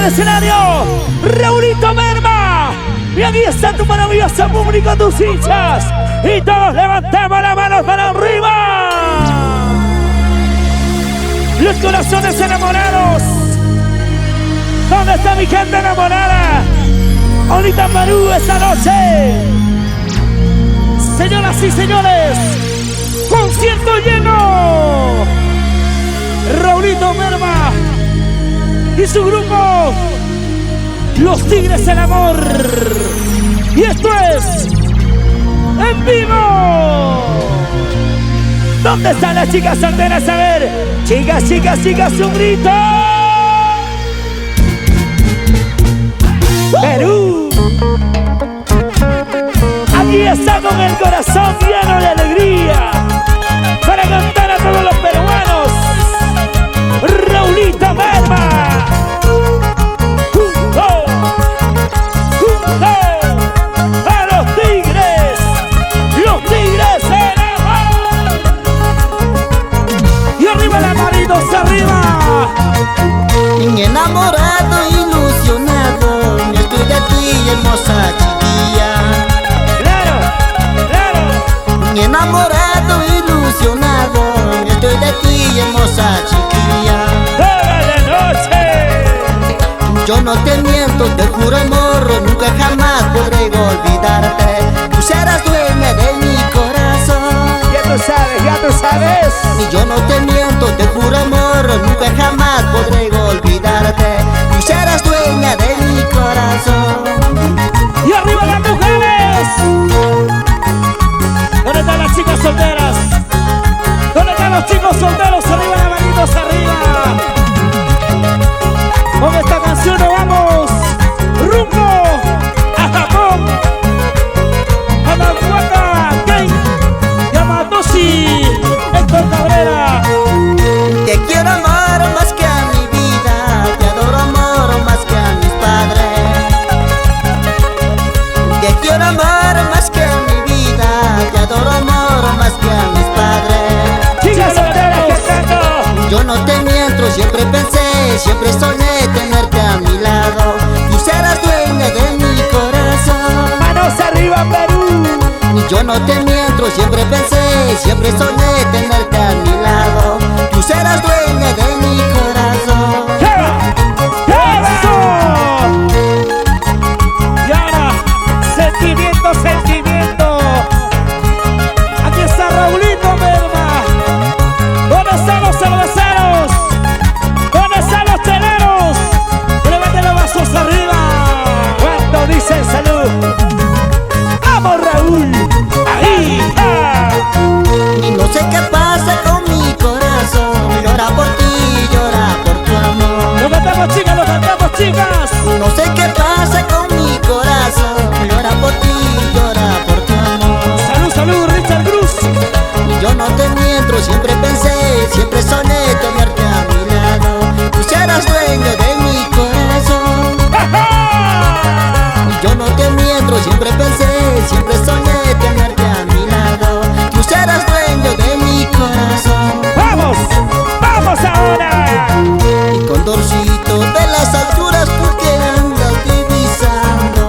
el escenario, Raulito Merma. Y aquí está tu maravilloso público, tus hinchas. Y todos levantemos las manos para arriba. Los corazones enamorados. ¿Dónde está mi gente enamorada? Ahorita en Perú esta noche. Señoras y señores, concierto lleno. Raulito Merma y su grupo, Los Tigres del Amor. Y esto es en vivo. ¿Dónde están las chicas solteras? A ver, chicas, chicas, chicas, un grito. Perú. Aquí está con el corazón lleno de alegría para cantar a todos los peruanos. Raulito Merma. A los tigres del amor. Y arriba las manitos arriba. Mi enamorado, ilusionado, estoy de ti, hermosa chiquilla. Claro, claro. Mi enamorado, ilusionado, estoy de ti, hermosa chiquilla. Toda la noche. Yo no te miento, te juro amor, nunca jamás podré olvidarte. Tú serás dueña de mi corazón. Ya tú sabes, ya tú sabes. Y yo no te miento, te juro amor, nunca jamás podré olvidarte. Tú serás dueña de mi corazón. Y arriba las mujeres. ¿Dónde están las chicas solteras? ¿Dónde están los chicos solteros? Arriba las manitos arriba. Con esta canción nos vamos rumbo a Japón, a Maguaca, Kei, Yamatoshi, Héctor Cabrera. Te quiero amar más que a mi vida, te adoro amor más que a mis padres. Te quiero amar más que a mi vida, te adoro amor más que a mis padres. Chicas solteras que canto. Yo no te miento, siempre pensé, siempre soñé tenerte a mi lado. Tú serás dueña de mi corazón. Manos arriba, Perú. Y yo no te miento, siempre pensé, siempre soñé tenerte a mi lado. Tú serás dueña de mi corazón. ¡Eso! Y ahora, sentimiento, sentimiento. Aquí está Raulito Merma. ¿Dónde están los cerveceros? ¿Dónde están los teleros? Levanten los vasos arriba. Cuando dicen salud. ¡Vamos, Raúl! ¡Ahí! ¡Ah! Y no sé qué pasa con mi corazón. Llora por ti, llora por tu amor. ¡Lo cantamos, chicas! ¡Lo cantamos, chicas! No sé qué pasa con mi corazón. Llora por ti, llora por tu amor. ¡Salud, salud, Richard Cruz! Y yo no te miento, siempre pensé, siempre soñé tenerte a mi lado. Tú serás dueño de mi corazón. Y yo no te miento, siempre pensé, siempre soñé tenerte a mi lado. Tú serás dueño de mi corazón. ¡Vamos! ¡Vamos ahora! Mi condorcito de las alturas, tú que andas divisando,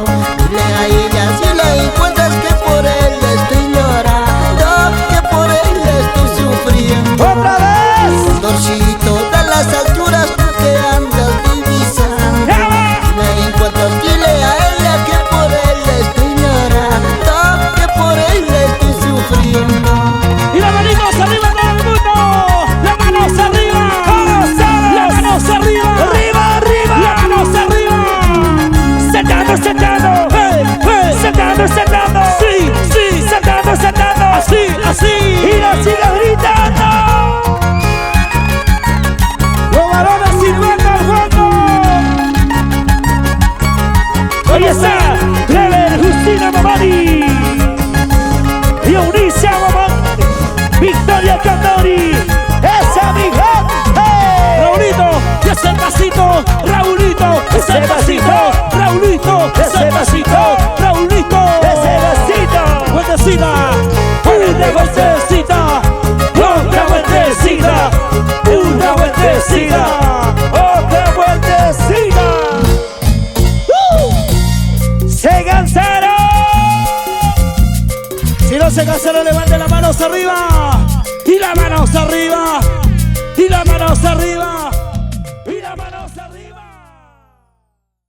dile a ella si la encuentras que por él estoy llorando, que por él estoy sufriendo. ¡Otra vez! Condorcito de las alturas, tú que andas divisando, si la encuentras dile a ella que por él estoy llorando, que por él estoy sufriendo. ¡Y las manitos arriba todo el mundo! ¡Las manos arriba! ¡Las manos arriba! ¡Arriba, arriba! ¡Las manos arriba! ¡Sentando, sentando! ¡Hey, hey! ¡Sentando, sentando! ¡Sí, sí! ¡Sentando, sentando! ¡Así, así! ¡Y las chicas gritando! ¡Los varones silbando al fondo! ¡Hoy está Clever Justina Mamani! ¡Y Eunice Mamani! ¡Victoria Cantori! ¡Esa mi gente! ¡Raulito! ¡Y ese pasito! ¡Raulito! ¡Ese pasito! ¡Raulito! ¡Ese pasito! ¡Raulito! ¡Ese pasito! ¡Vueltecita! ¡Una vueltecita! ¡Otra vueltecita! ¡Una vueltecita! ¡Otra vueltecita! Si no se cansaron, levante las manos arriba. Y las manos arriba.